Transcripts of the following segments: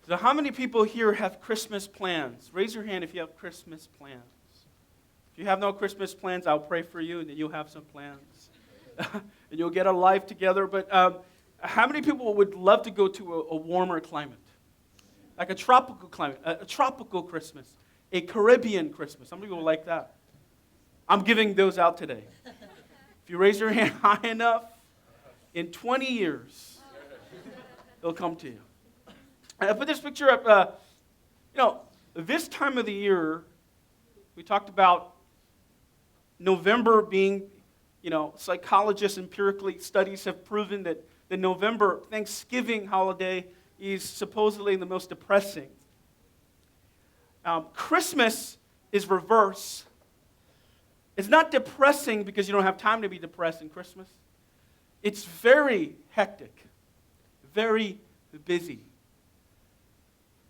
So how many people here have Christmas plans? Raise your hand if you have Christmas plans. If you have no Christmas plans, I'll pray for you, and then you'll have some plans. And you'll get a life together. But how many people would love to go to a warmer climate? Like a tropical climate, a tropical Christmas, a Caribbean Christmas. How many people like that? I'm giving those out today. If you raise your hand high enough, in 20 years, they'll come to you. I put this picture up. This time of the year, we talked about November being, psychologists empirically, studies have proven that the November Thanksgiving holiday is supposedly the most depressing. Christmas is reverse. It's not depressing because you don't have time to be depressed in Christmas. It's very hectic, very busy.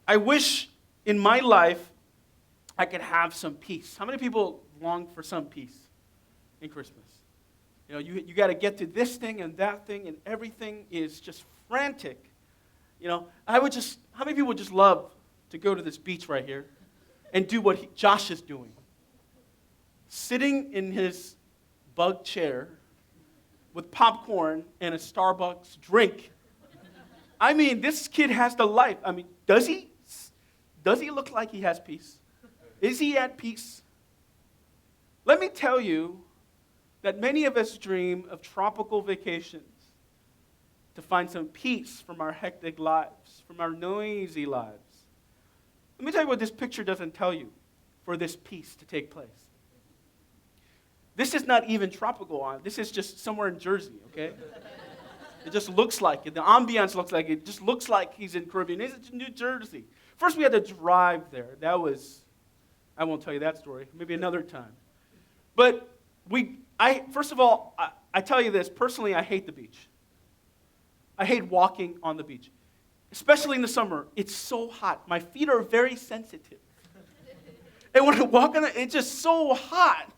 I wish in my life I could have some peace. How many people long for some peace in Christmas? You got to get to this thing and that thing, and everything is just frantic. How many people would just love to go to this beach right here and do what Josh is doing? Sitting in his bug chair with popcorn and a Starbucks drink. I mean, this kid has the life. I mean, does he? Does he look like he has peace? Is he at peace? Let me tell you that many of us dream of tropical vacations to find some peace from our hectic lives, from our noisy lives. Let me tell you what this picture doesn't tell you for this peace to take place. This is not even tropical. This is just somewhere in Jersey, okay? It just looks like it. The ambiance looks like it. It just looks like he's in Caribbean. It's in New Jersey. First, we had to drive there. I won't tell you that story. Maybe another time. But first of all, I tell you this. Personally, I hate the beach. I hate walking on the beach. Especially in the summer. It's so hot. My feet are very sensitive. And when I walk on it, it's just so hot.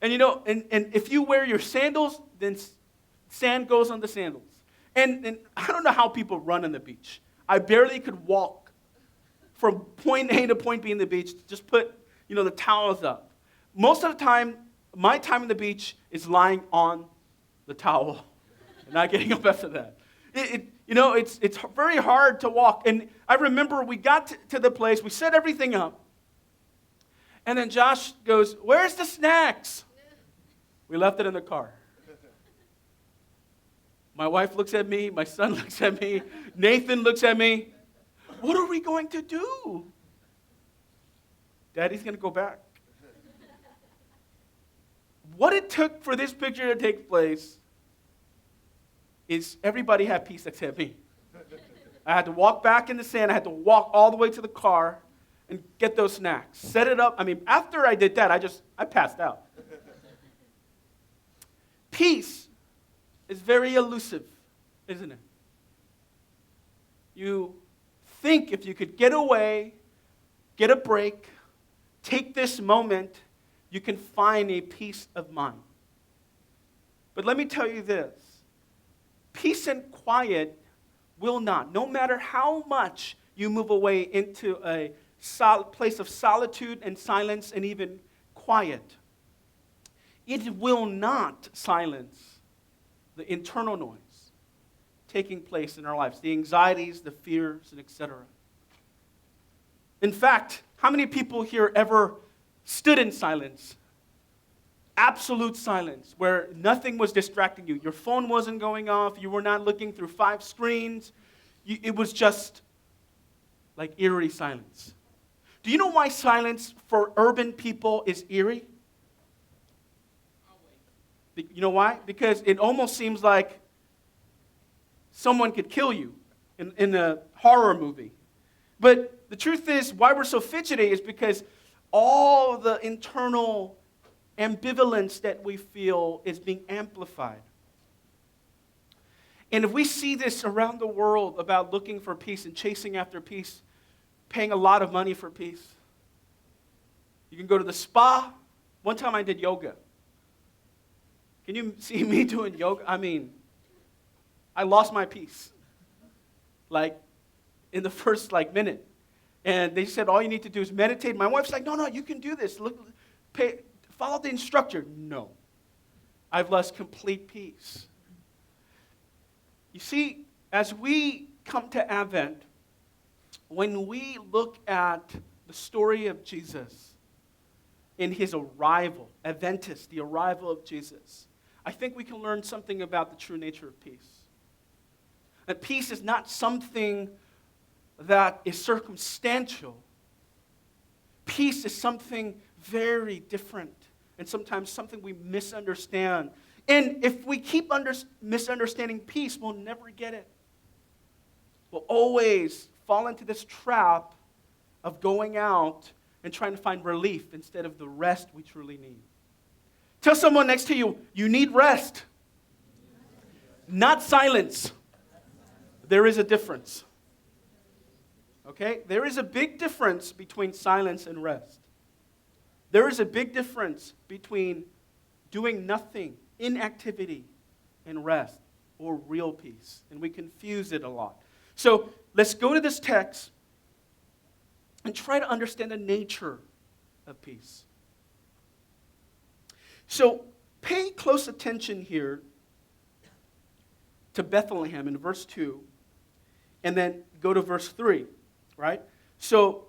And and if you wear your sandals, then sand goes on the sandals. And I don't know how people run on the beach. I barely could walk from point A to point B in the beach. Just put, the towels up. Most of the time, my time on the beach is lying on the towel and not getting up after that. It's very hard to walk. And I remember we got to the place, we set everything up. And then Josh goes, "Where's the snacks?" We left it in the car. My wife looks at me. My son looks at me. Nathan looks at me. What are we going to do? Daddy's going to go back. What it took for this picture to take place is everybody had peace except me. I had to walk back in the sand. I had to walk all the way to the car and get those snacks. Set it up. I mean, after I did that, I passed out. Peace is very elusive, isn't it? You think if you could get away, get a break, take this moment, you can find a peace of mind. But let me tell you this. Peace and quiet will not, no matter how much you move away into a place of solitude and silence and even quiet, it will not silence the internal noise taking place in our lives, the anxieties, the fears, and etc. In fact, how many people here ever stood in silence? Absolute silence, where nothing was distracting you. Your phone wasn't going off. You were not looking through 5 screens. It was just like eerie silence. Do you know why silence for urban people is eerie? You know why? Because it almost seems like someone could kill you in a horror movie. But the truth is, why we're so fidgety is because all the internal ambivalence that we feel is being amplified. And if we see this around the world about looking for peace and chasing after peace, paying a lot of money for peace. You can go to the spa. One time I did yoga. Can you see me doing yoga? I mean, I lost my peace. Like, in the first minute. And they said, all you need to do is meditate. My wife's like, no, you can do this. Look, follow the instructor. No. I've lost complete peace. You see, as we come to Advent, when we look at the story of Jesus in his arrival, Adventus, the arrival of Jesus, I think we can learn something about the true nature of peace. That peace is not something that is circumstantial. Peace is something very different, and sometimes something we misunderstand. And if we keep misunderstanding peace, we'll never get it. We'll always fall into this trap of going out and trying to find relief instead of the rest we truly need. Tell someone next to you, you need rest, not silence. There is a difference. Okay? There is a big difference between silence and rest. There is a big difference between doing nothing, inactivity, and rest, or real peace. And we confuse it a lot. So let's go to this text and try to understand the nature of peace. So pay close attention here to Bethlehem in verse 2, and then go to verse 3. Right? So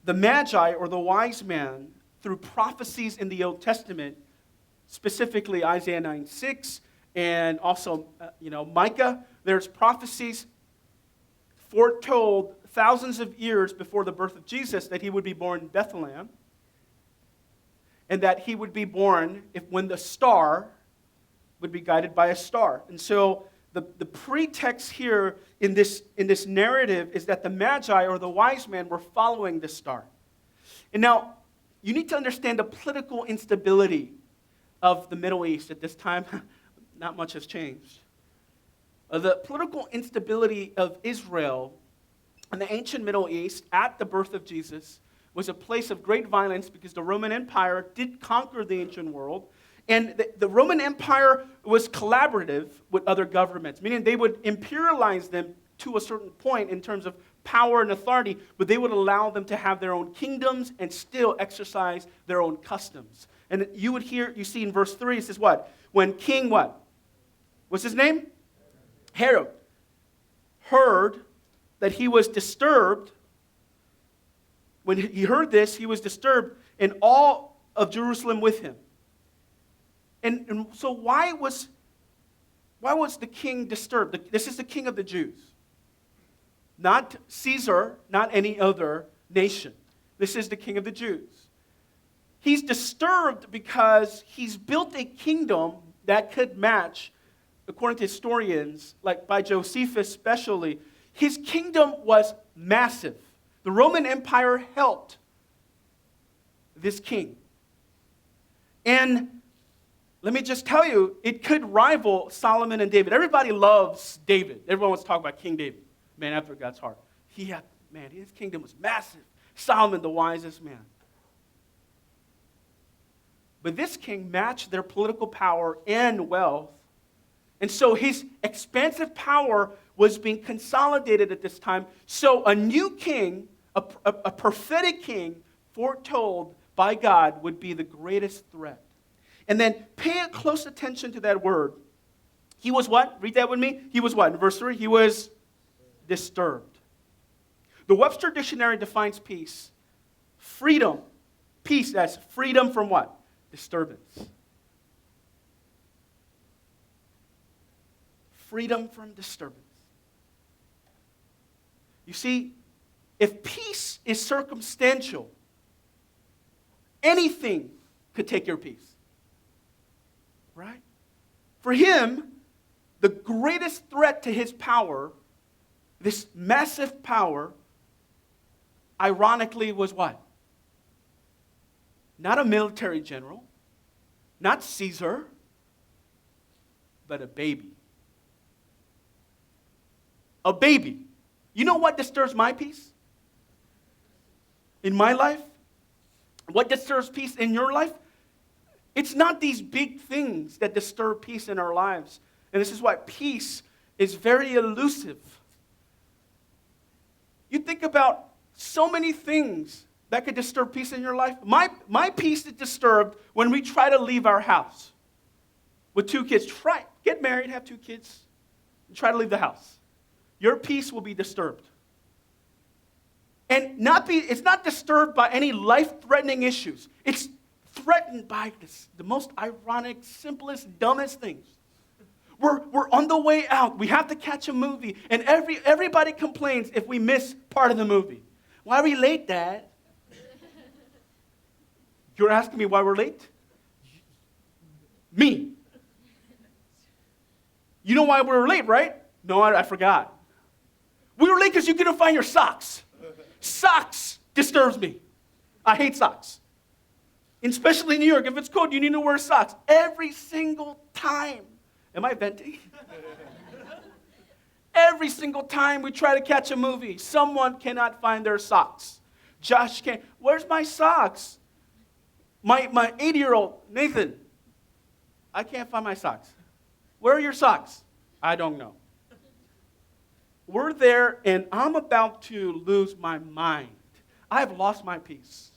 the Magi, or the wise man, through prophecies in the Old Testament, specifically Isaiah 9:6, and also Micah, there's prophecies foretold thousands of years before the birth of Jesus that he would be born in Bethlehem, and that he would be born when the star would be guided by a star. And so the pretext here in this narrative is that the Magi, or the wise men, were following this star. And now, you need to understand the political instability of the Middle East at this time. Not much has changed. The political instability of Israel in the ancient Middle East at the birth of Jesus was a place of great violence because the Roman Empire did conquer the ancient world. And the Roman Empire was collaborative with other governments, meaning they would imperialize them to a certain point in terms of power and authority, but they would allow them to have their own kingdoms and still exercise their own customs. And you see in verse 3, it says what? When King what? What's his name? Herod. Heard that he was disturbed. When he heard this, he was disturbed, and all of Jerusalem with him. And so why was the king disturbed? This is the king of the Jews. Not Caesar, not any other nation. This is the king of the Jews. He's disturbed because he's built a kingdom that could match, according to historians, like by Josephus especially, his kingdom was massive. The Roman Empire helped this king. And let me just tell you, it could rival Solomon and David. Everybody loves David. Everyone wants to talk about King David. Man after God's heart. His kingdom was massive. Solomon, the wisest man. But this king matched their political power and wealth. And so his expansive power was being consolidated at this time. So a new king, a prophetic king, foretold by God, would be the greatest threat. And then pay close attention to that word. He was what? Read that with me. He was what? In verse 3, he was disturbed. The Webster Dictionary defines peace. Freedom. Peace, that's freedom from what? Disturbance. Freedom from disturbance. You see, if peace is circumstantial, anything could take your peace. Right? For him, the greatest threat to his power, this massive power, ironically was what? Not a military general, not Caesar, but a baby. A baby. You know what disturbs my peace? In my life? What disturbs peace in your life? It's not these big things that disturb peace in our lives. And this is why peace is very elusive. You think about so many things that could disturb peace in your life. My peace is disturbed when we try to leave our house with 2 kids. Get married, have 2 kids, and try to leave the house. Your peace will be disturbed. And it's not disturbed by any life-threatening issues. It's threatened by the most ironic, simplest, dumbest things. We're on the way out. We have to catch a movie. And everybody complains if we miss part of the movie. Why are we late, Dad? You're asking me why we're late? Me. You know why we were late, right? No, I forgot. We were late because you couldn't find your socks. Socks disturbs me. I hate socks. Especially in New York. If it's cold, you need to wear socks. Every single time. Am I venting? Every single time we try to catch a movie, someone cannot find their socks. Josh can't. Where's my socks? My 80-year-old, Nathan, I can't find my socks. Where are your socks? I don't know. We're there, and I'm about to lose my mind. I have lost my peace.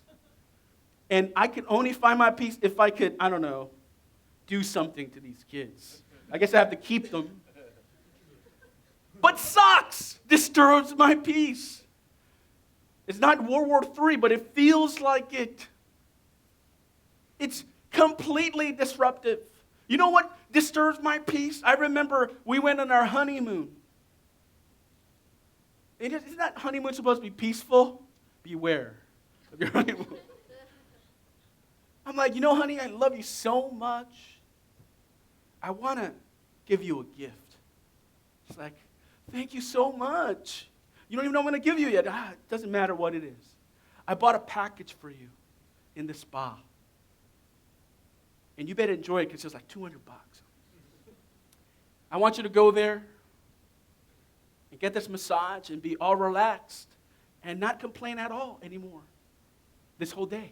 And I could only find my peace if I could, I don't know, do something to these kids. I guess I have to keep them. But socks disturbs my peace. It's not World War III, but it feels like it. It's completely disruptive. You know what disturbs my peace? I remember we went on our honeymoon. Isn't that honeymoon supposed to be peaceful? Beware of your honeymoon. I'm like, honey, I love you so much. I want to give you a gift. She's like, thank you so much. You don't even know what I'm going to give you yet. It doesn't matter what it is. I bought a package for you in the spa. And you better enjoy it because it's like $200. I want you to go there and get this massage and be all relaxed and not complain at all anymore this whole day.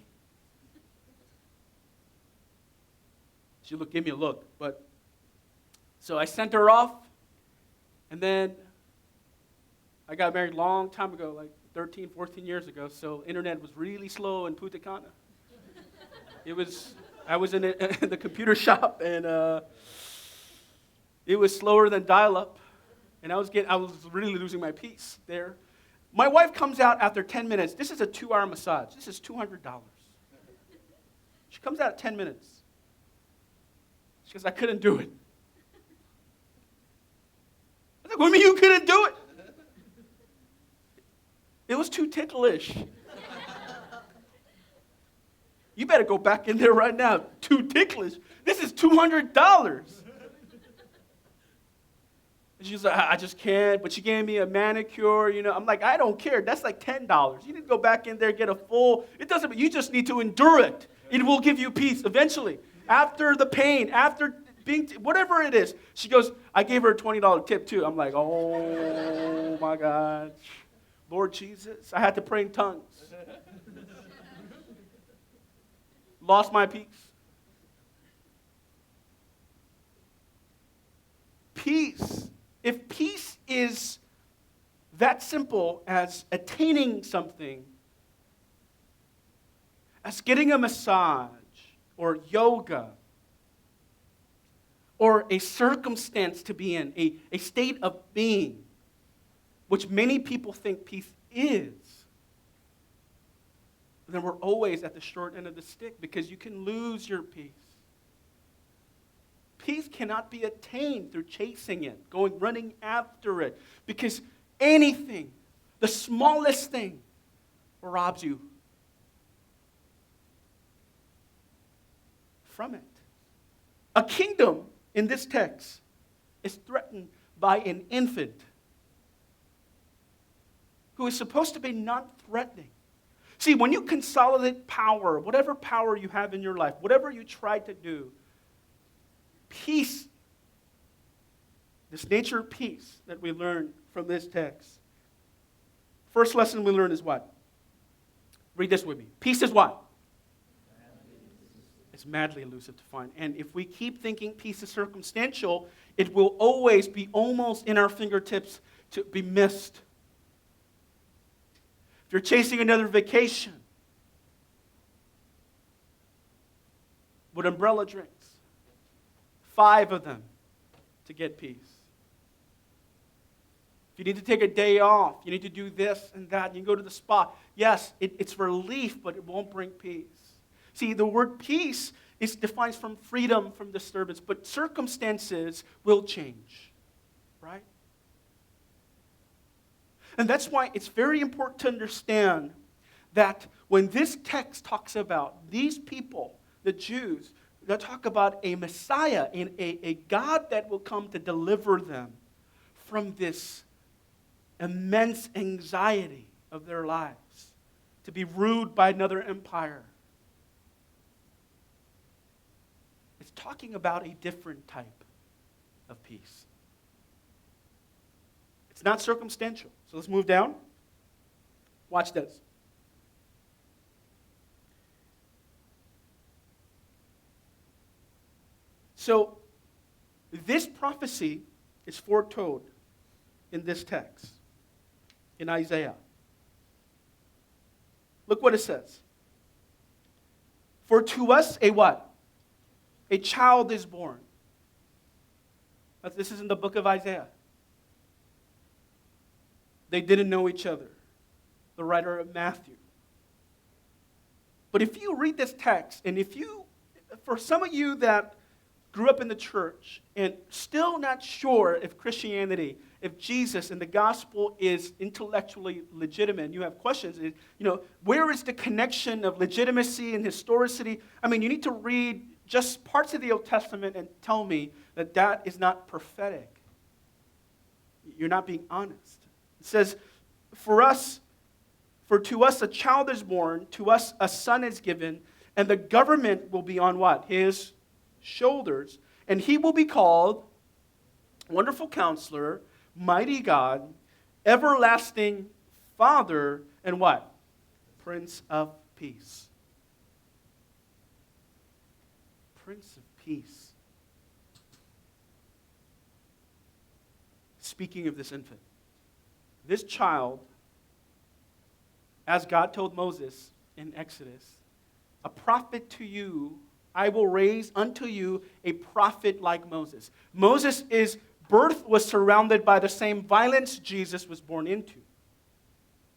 She gave me a look, so I sent her off, and then I got married a long time ago, like 13, 14 years ago, so internet was really slow in Punta Cana. I was in the computer shop, and it was slower than dial-up, and I was really losing my peace there. My wife comes out after 10 minutes. This is a 2-hour massage. This is $200. She comes out at 10 minutes. She goes, I couldn't do it. I was like, what do you mean you couldn't do it? It was too ticklish. You better go back in there right now. Too ticklish. This is $200. And she's like, I just can't. But she gave me a manicure, I'm like, I don't care. That's like $10. You need to go back in there, get a full. It doesn't. You just need to endure it. It will give you peace eventually. After the pain, after being, whatever it is. She goes, I gave her a $20 tip too. I'm like, oh my gosh. Lord Jesus. I had to pray in tongues. Lost my peace. Peace. If peace is that simple as attaining something, as getting a massage or yoga or a circumstance to be in, a state of being, which many people think peace is, then we're always at the short end of the stick because you can lose your peace. Peace cannot be attained through chasing it, running after it, because anything, the smallest thing, robs you from it. A kingdom in this text is threatened by an infant who is supposed to be non-threatening. See, when you consolidate power, whatever power you have in your life, whatever you try to do, peace, this nature of peace that we learn from this text. First lesson we learn is what? Read this with me. Peace is what? It's madly elusive to find. And if we keep thinking peace is circumstantial, it will always be almost in our fingertips to be missed. you're chasing another vacation with umbrella drinks, 5 of them to get peace. If you need to take a day off, you need to do this and that, you can go to the spa. Yes, it's relief, but it won't bring peace. See, the word peace is defined from freedom from disturbance, but circumstances will change, right? And that's why it's very important to understand that when this text talks about these people, the Jews, they talk about a Messiah, and a God that will come to deliver them from this immense anxiety of their lives, to be ruled by another empire. It's talking about a different type of peace. It's not circumstantial. So let's move down. Watch this. So this prophecy is foretold in this text, in Isaiah. Look what it says. For to us a what? A child is born. This is in the book of Isaiah. They didn't know each other. The writer of Matthew. But if you read this text, and for some of you that grew up in the church and still not sure if Christianity, if Jesus and the gospel is intellectually legitimate, and you have questions, where is the connection of legitimacy and historicity? I mean, you need to read just parts of the Old Testament and tell me that that is not prophetic. You're not being honest. It says, for to us a child is born, to us a son is given, and the government will be on what? His shoulders. And he will be called Wonderful Counselor, Mighty God, Everlasting Father, and what? Prince of Peace. Prince of Peace. Speaking of this infant, this child, as God told Moses in Exodus, a prophet to you, I will raise unto you a prophet like Moses. Moses' birth was surrounded by the same violence Jesus was born into.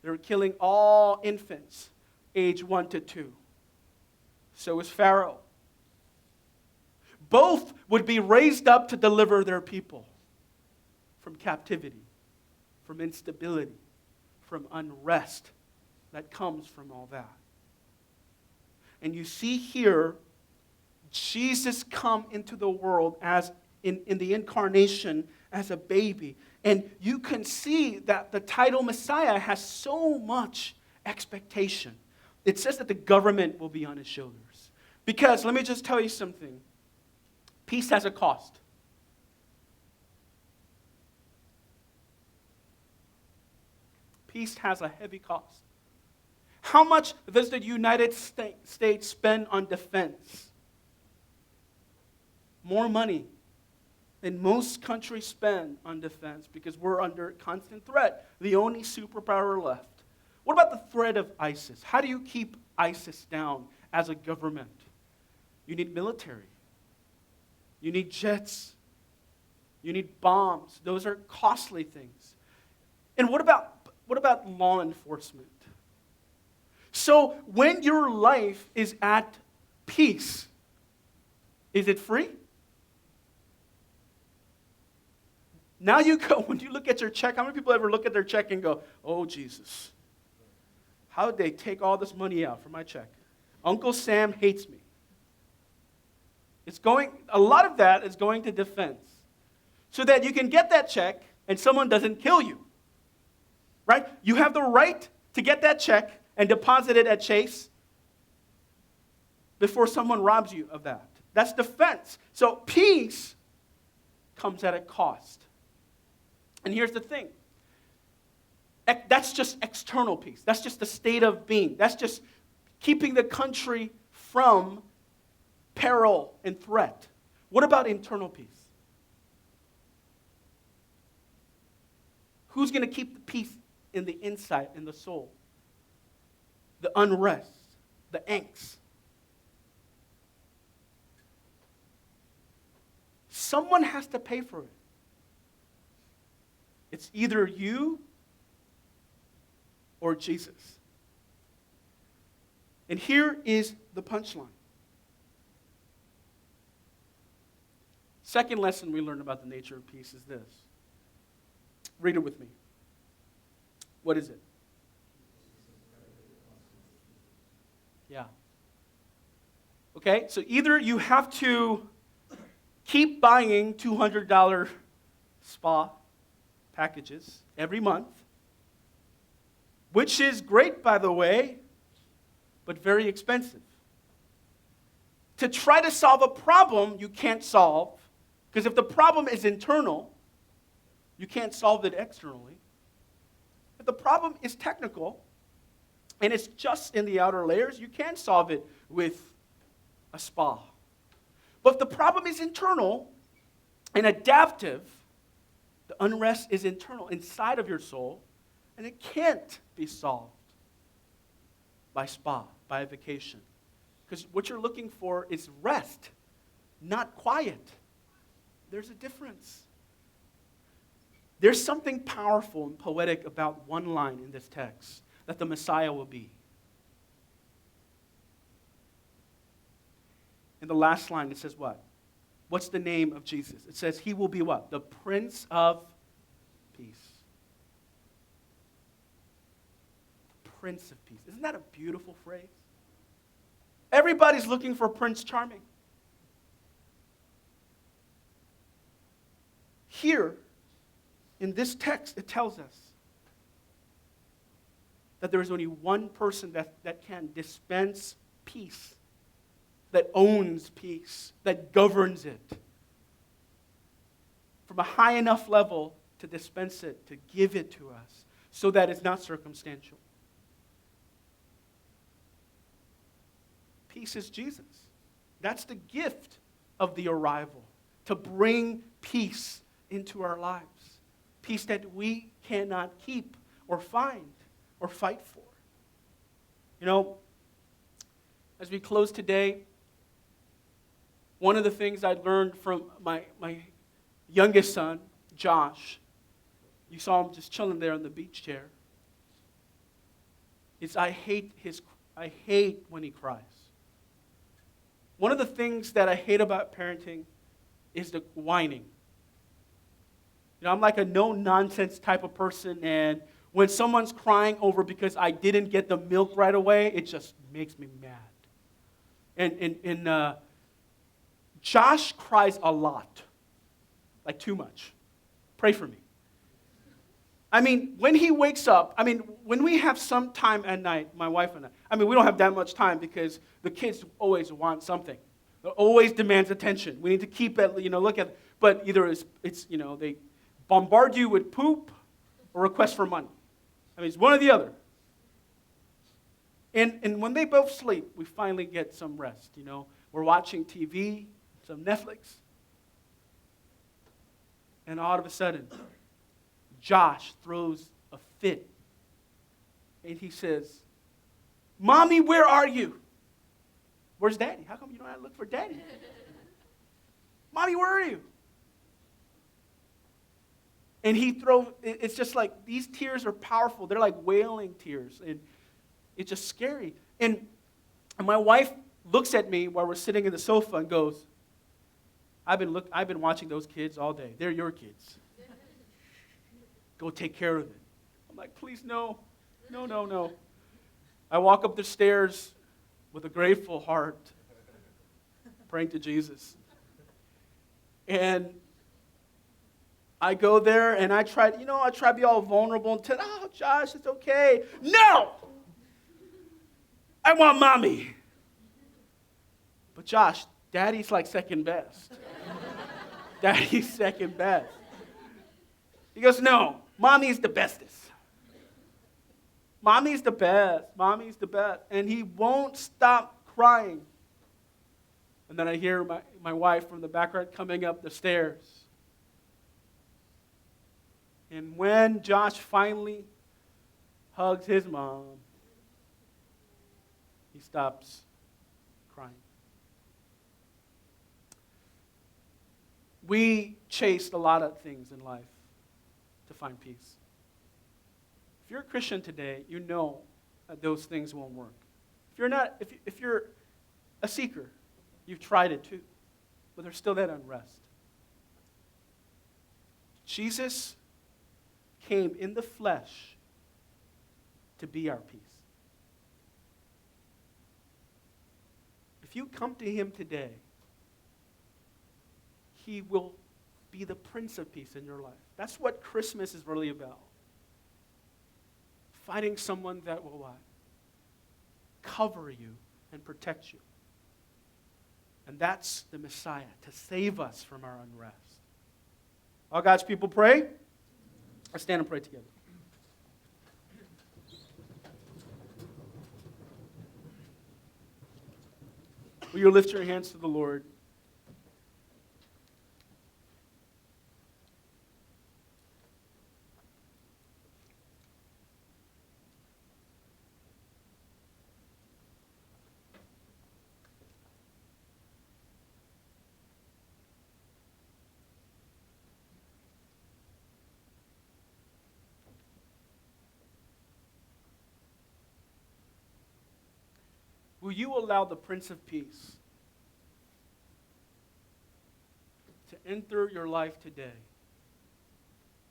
They were killing all infants, age 1 to 2. So was Pharaoh. Both would be raised up to deliver their people from captivity, from instability, from unrest that comes from all that. And you see here, Jesus come into the world as in the incarnation as a baby. And you can see that the title Messiah has so much expectation. It says that the government will be on his shoulders. Because, let me just tell you something. Peace has a cost. Peace has a heavy cost. How much does the United States spend on defense? More money than most countries spend on defense because we're under constant threat. The only superpower left. What about the threat of ISIS? How do you keep ISIS down as a government? You need military. You need jets. You need bombs. Those are costly things. And what about law enforcement? So when your life is at peace, is it free? Now you go, when you look at your check, how many people ever look at their check and go, oh, Jesus, how did they take all this money out from my check? Uncle Sam hates me. A lot of that is going to defense so that you can get that check and someone doesn't kill you. Right? You have the right to get that check and deposit it at Chase before someone robs you of that. That's defense. So peace comes at a cost. And here's the thing. That's just external peace. That's just the state of being. That's just keeping the country from peril and threat. What about internal peace? Who's going to keep the peace in the inside, in the soul? the unrest, the angst. Someone has to pay for it. It's either you or Jesus. And here is the punchline. Second lesson we learn about the nature of peace is this. Read it with me. What is it? Yeah. Okay, so either you have to keep buying $200 spa packages every month, which is great, by the way, but very expensive. To try to solve a problem you can't solve, because if the problem is internal, you can't solve it externally. If the problem is technical, and it's just in the outer layers, you can solve it with a spa. But if the problem is internal and adaptive, the unrest is internal, inside of your soul, and it can't be solved by spa, by a vacation. Because what you're looking for is rest, not quiet. There's a difference. There's something powerful and poetic about one line in this text, that the Messiah will be. In the last line, it says what? What's the name of Jesus? It says he will be what? The Prince of Peace. The Prince of Peace. Isn't that a beautiful phrase? Everybody's looking for Prince Charming. Here, in this text, it tells us that there is only one person that can dispense peace, that owns peace, that governs it from a high enough level to dispense it, to give it to us, so that it's not circumstantial. Peace is Jesus. That's the gift of the arrival, to bring peace into our lives. Peace that we cannot keep or find or fight for. You know, as we close today, one of the things I learned from my youngest son, Josh, you saw him just chilling there on the beach chair, is I hate when he cries. One of the things that I hate about parenting is the whining. You know, I'm like a no-nonsense type of person, and when someone's crying over because I didn't get the milk right away, it just makes me mad. And Josh cries a lot, like too much. Pray for me. I mean, when he wakes up, when we have some time at night, my wife and I, we don't have that much time because the kids always want something. It always demands attention. We need to keep it, look at it. But either it's they bombard you with poop or request for money. It's one or the other. And when they both sleep, we finally get some rest. We're watching TV, some Netflix. And all of a sudden, Josh throws a fit. And he says, "Mommy, where are you? Where's Daddy? How come you don't have to look for Daddy? Mommy, where are you?" And it's just like, these tears are powerful. They're like wailing tears. And it's just scary. And my wife looks at me while we're sitting in the sofa and goes, I've been watching those kids all day. They're your kids. Go take care of it. I'm like, please, no. No. I walk up the stairs with a grateful heart, praying to Jesus. And I go there and I try to be all vulnerable and tell, "Oh, Josh, it's okay." No! I want Mommy. But Josh, Daddy's like second best. Daddy's second best. He goes, "No, Mommy's the bestest. Mommy's the best. Mommy's the best." And he won't stop crying. And then I hear my wife from the background coming up the stairs. And when Josh finally hugs his mom, stops crying. We chased a lot of things in life to find peace. If you're a Christian today, you know that those things won't work. If you're not, if you're a seeker, you've tried it too, but there's still that unrest. Jesus came in the flesh to be our peace. If you come to him today, he will be the Prince of Peace in your life. That's what Christmas is really about. Finding someone that will what? Cover you and protect you. And that's the Messiah, to save us from our unrest. All God's people pray. Let's stand and pray together. Will you lift your hands to the Lord? Will you allow the Prince of Peace to enter your life today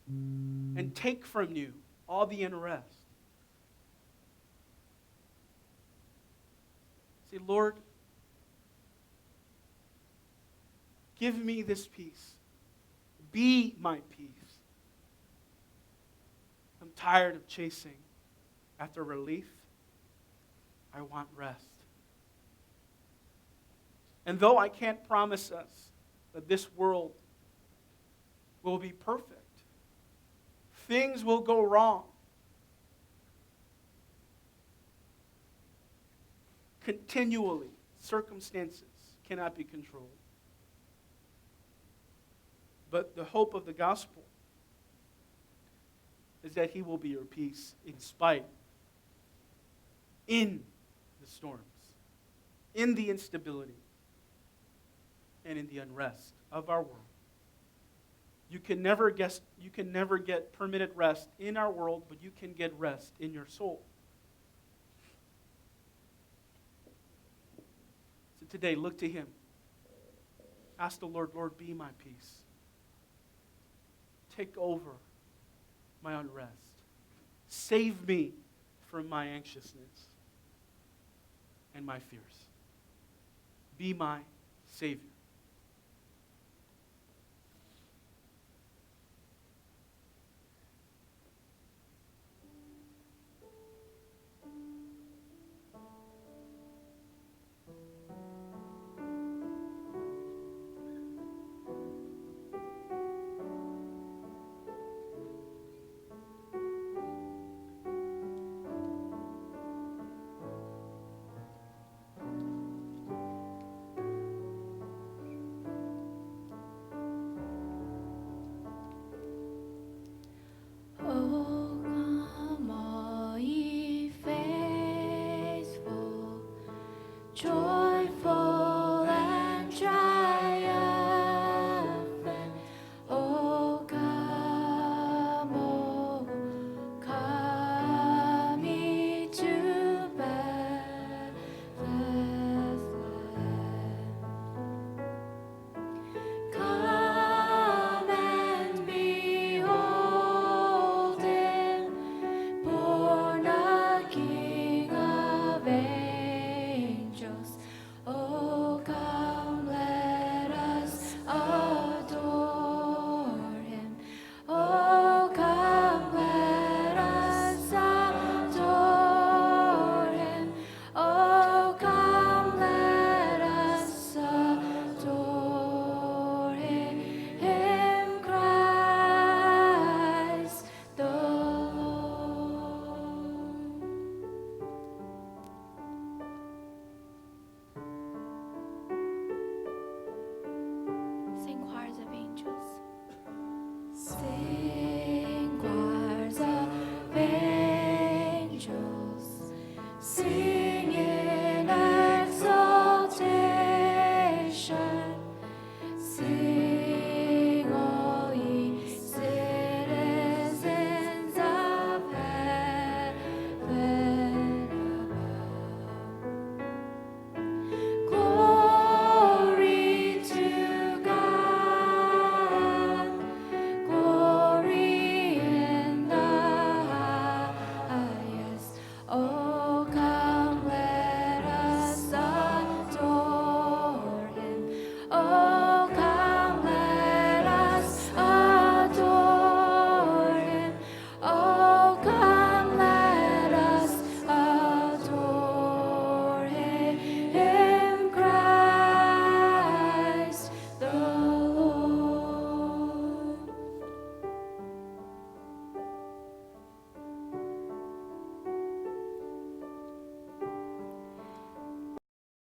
and take from you all the unrest? Say, Lord, give me this peace. Be my peace. I'm tired of chasing after relief. I want rest. And though I can't promise us that this world will be perfect, things will go wrong. Continually, circumstances cannot be controlled. But the hope of the gospel is that he will be your peace in spite, in the storms, in the instability, and in the unrest of our world. You can never get permanent rest in our world, but you can get rest in your soul. So today, look to him. Ask the Lord, Lord, be my peace. Take over my unrest. Save me from my anxiousness and my fears. Be my Savior.